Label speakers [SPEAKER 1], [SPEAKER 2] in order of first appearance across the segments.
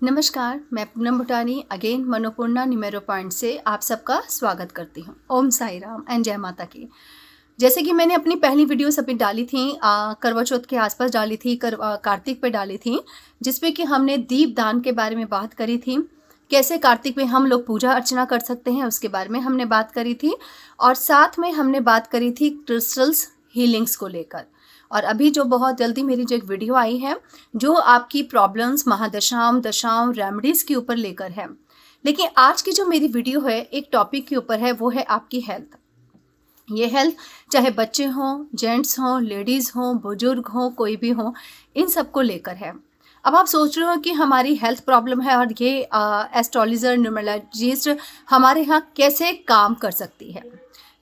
[SPEAKER 1] नमस्कार, मैं पूनम भूटानी again मनोपूर्णा numero point से आप सबका स्वागत करती हूँ। ओम साई राम एंड जय माता की। जैसे कि मैंने अपनी पहली वीडियोस अभी डाली थी करवा चौथ के आसपास डाली थी, कार्तिक पे डाली थी, जिसमें कि हमने दीप दान के बारे में बात करी थी। कैसे कार्तिक में हम लोग पूजा अर्चना कर सकते हैं उसके बारे में हमने बात करी थी, और साथ में हमने बात करी थी क्रिस्टल्स हीलिंग्स को लेकर। और अभी जो बहुत जल्दी मेरी जो एक वीडियो आई है जो आपकी प्रॉब्लम्स महादशाओं दशाओं रेमेडीज़ के ऊपर लेकर है। लेकिन आज की जो मेरी वीडियो है एक टॉपिक के ऊपर है, वो है आपकी हेल्थ। ये हेल्थ चाहे बच्चे हों, जेंट्स हों, लेडीज़ हों, बुजुर्ग हों, कोई भी हो, इन सब को लेकर है। अब आप सोच रहे हो कि हमारी हेल्थ प्रॉब्लम है और ये एस्ट्रोलॉजर न्यूमरोलॉजिस्ट हमारे यहाँ कैसे काम कर सकती है।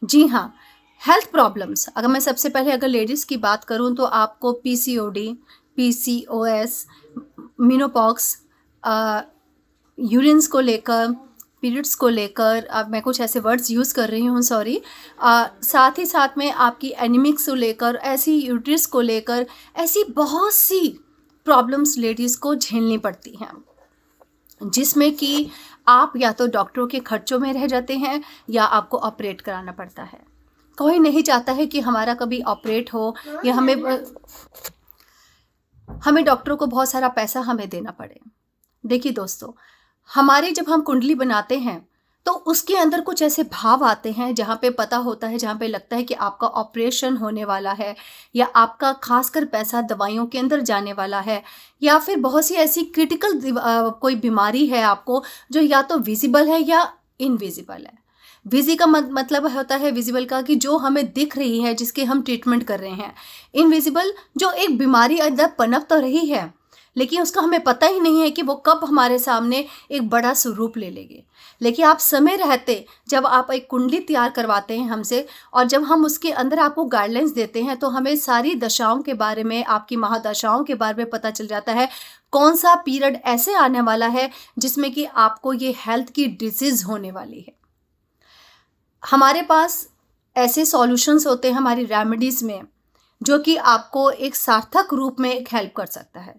[SPEAKER 1] जी हाँ, हेल्थ प्रॉब्लम्स अगर मैं सबसे पहले अगर लेडीज़ की बात करूँ तो आपको पीसीओडी, पीसीओएस, मेनोपॉक्स, यूरिन्स को लेकर, पीरियड्स को लेकर, अब मैं कुछ ऐसे वर्ड्स यूज़ कर रही हूँ, सॉरी, साथ ही साथ में आपकी एनीमिक्स को लेकर, ऐसी यूट्रस को लेकर, ऐसी बहुत सी प्रॉब्लम्स लेडीज़ को झेलनी पड़ती हैं, जिसमें कि आप या तो डॉक्टरों के खर्चों में रह जाते हैं या आपको ऑपरेट कराना पड़ता है। कोई नहीं चाहता है कि हमारा कभी ऑपरेट हो या हमें डॉक्टरों को बहुत सारा पैसा हमें देना पड़े। देखिए दोस्तों, हमारी जब हम कुंडली बनाते हैं तो उसके अंदर कुछ ऐसे भाव आते हैं जहाँ पे पता होता है, जहाँ पे लगता है कि आपका ऑपरेशन होने वाला है, या आपका खासकर पैसा दवाइयों के अंदर जाने वाला है, या फिर बहुत सी ऐसी क्रिटिकल कोई बीमारी है आपको जो या तो विजिबल है या इनविजिबल है। का मतलब होता है विजिबल का कि जो हमें दिख रही है, जिसके हम ट्रीटमेंट कर रहे हैं। इनविजिबल जो एक बीमारी अंदर पनप तो रही है लेकिन उसका हमें पता ही नहीं है कि वो कब हमारे सामने एक बड़ा स्वरूप ले लेगी। लेकिन आप समय रहते जब आप एक कुंडली तैयार करवाते हैं हमसे, और जब हम उसके अंदर आपको गाइडलाइंस देते हैं तो हमें सारी दशाओं के बारे में, आपकी महादशाओं के बारे में पता चल जाता है। कौन सा पीरियड ऐसे आने वाला है जिसमें कि आपको ये हेल्थ की डिजीज़ होने वाली है। हमारे पास ऐसे सॉल्यूशंस होते हैं हमारी रेमेडीज़ में जो कि आपको एक सार्थक रूप में एक हेल्प कर सकता है।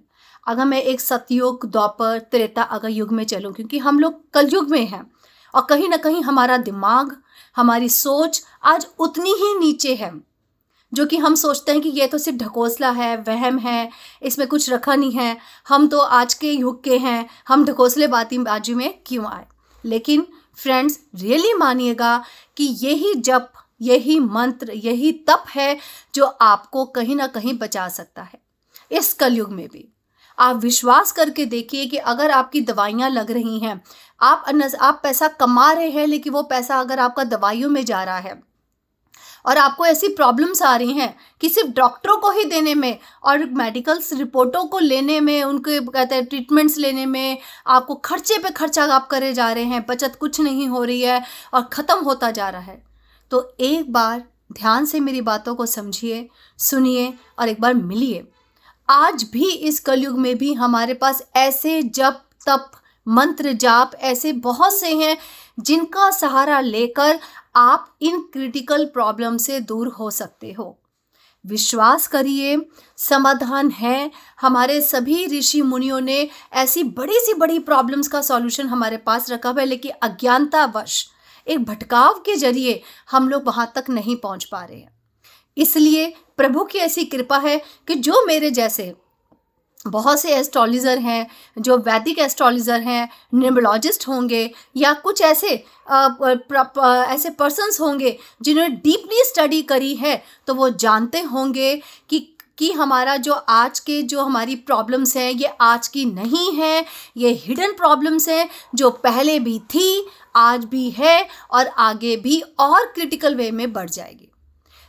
[SPEAKER 1] अगर मैं एक सतयुग, द्वापर, त्रेता अगर युग में चलूँ, क्योंकि हम लोग कलयुग में हैं और कहीं ना कहीं हमारा दिमाग, हमारी सोच आज उतनी ही नीचे है, जो कि हम सोचते हैं कि ये तो सिर्फ ढकोसला है, वहम है, इसमें कुछ रखा नहीं है, हम तो आज के युग के हैं, हम ढकोसले बाजी में क्यों आए। लेकिन फ्रेंड्स, रियली मानिएगा कि यही जप, यही मंत्र, यही तप है जो आपको कहीं ना कहीं बचा सकता है इस कलयुग में भी। आप विश्वास करके देखिए कि अगर आपकी दवाइयाँ लग रही हैं, आप पैसा कमा रहे हैं, लेकिन वो पैसा अगर आपका दवाइयों में जा रहा है और आपको ऐसी प्रॉब्लम्स आ रही हैं कि सिर्फ डॉक्टरों को ही देने में और मेडिकल्स रिपोर्टों को लेने में, उनके कहते हैं ट्रीटमेंट्स लेने में आपको खर्चे पे खर्चा आप करे जा रहे हैं, बचत कुछ नहीं हो रही है और ख़त्म होता जा रहा है, तो एक बार ध्यान से मेरी बातों को समझिए, सुनिए और एक बार मिलिए। आज भी इस कलयुग में भी हमारे पास ऐसे जप, तप, मंत्र, जाप ऐसे बहुत से हैं जिनका सहारा लेकर आप इन क्रिटिकल प्रॉब्लम से दूर हो सकते हो। विश्वास करिए, समाधान है। हमारे सभी ऋषि मुनियों ने ऐसी बड़ी सी बड़ी प्रॉब्लम्स का सॉल्यूशन हमारे पास रखा हुआ है, लेकिन अज्ञानतावश एक भटकाव के जरिए हम लोग वहाँ तक नहीं पहुँच पा रहे हैं। इसलिए प्रभु की ऐसी कृपा है कि जो मेरे जैसे बहुत से एस्ट्रोलॉजर हैं, जो वैदिक एस्ट्रोलॉजर हैं, न्यूमरोलॉजिस्ट होंगे, या कुछ ऐसे ऐसे पर्सन्स होंगे जिन्होंने डीपली स्टडी करी है, तो वो जानते होंगे कि हमारा जो आज के जो हमारी प्रॉब्लम्स हैं ये आज की नहीं है, ये हिडन प्रॉब्लम्स हैं जो पहले भी थी, आज भी है और आगे भी और क्रिटिकल वे में बढ़ जाएगी।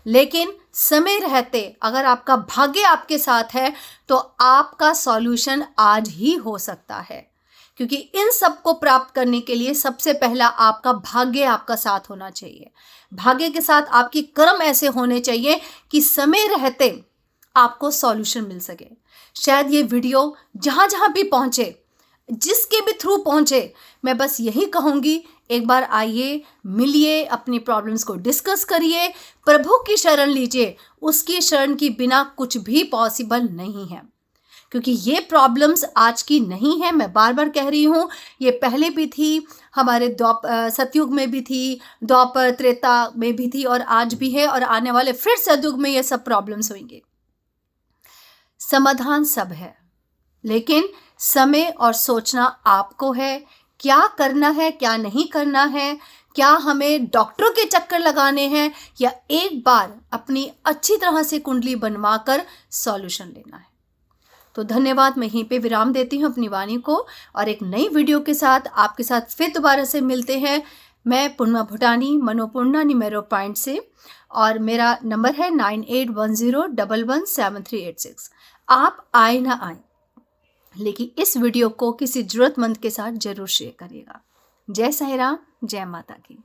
[SPEAKER 1] लेकिन समय रहते अगर आपका भाग्य आपके साथ है तो आपका सॉल्यूशन आज ही हो सकता है, क्योंकि इन सब को प्राप्त करने के लिए सबसे पहला आपका भाग्य आपका साथ होना चाहिए। भाग्य के साथ आपकी कर्म ऐसे होने चाहिए कि समय रहते आपको सॉल्यूशन मिल सके। शायद ये वीडियो जहाँ जहाँ भी पहुँचे, जिसके भी थ्रू पहुँचे, मैं बस यही कहूँगी, एक बार आइए, मिलिए, अपनी प्रॉब्लम्स को डिस्कस करिए, प्रभु की शरण लीजिए। उसकी शरण के बिना कुछ भी पॉसिबल नहीं है। क्योंकि ये प्रॉब्लम्स आज की नहीं है, मैं बार बार कह रही हूँ, ये पहले भी थी, हमारे सतयुग में भी थी, द्वापर त्रेता में भी थी, और आज भी है, और आने वाले फिर सतयुग में ये सब प्रॉब्लम्स होंगे। समाधान सब है, लेकिन समय और सोचना आपको है, क्या करना है क्या नहीं करना है, क्या हमें डॉक्टरों के चक्कर लगाने हैं, या एक बार अपनी अच्छी तरह से कुंडली बनवाकर सॉल्यूशन लेना है। तो धन्यवाद, मैं यहीं पे विराम देती हूँ अपनी वाणी को, और एक नई वीडियो के साथ आपके साथ फिर दोबारा से मिलते हैं। मैं पूर्णिमा भूटानी, मनोपूर्णा न्यूमेरो पॉइंट से, और मेरा नंबर है 9810117386। आप आए ना आए, लेकिन इस वीडियो को किसी जरूरतमंद के साथ जरूर शेयर करिएगा। जय साईं राम, जय माता की।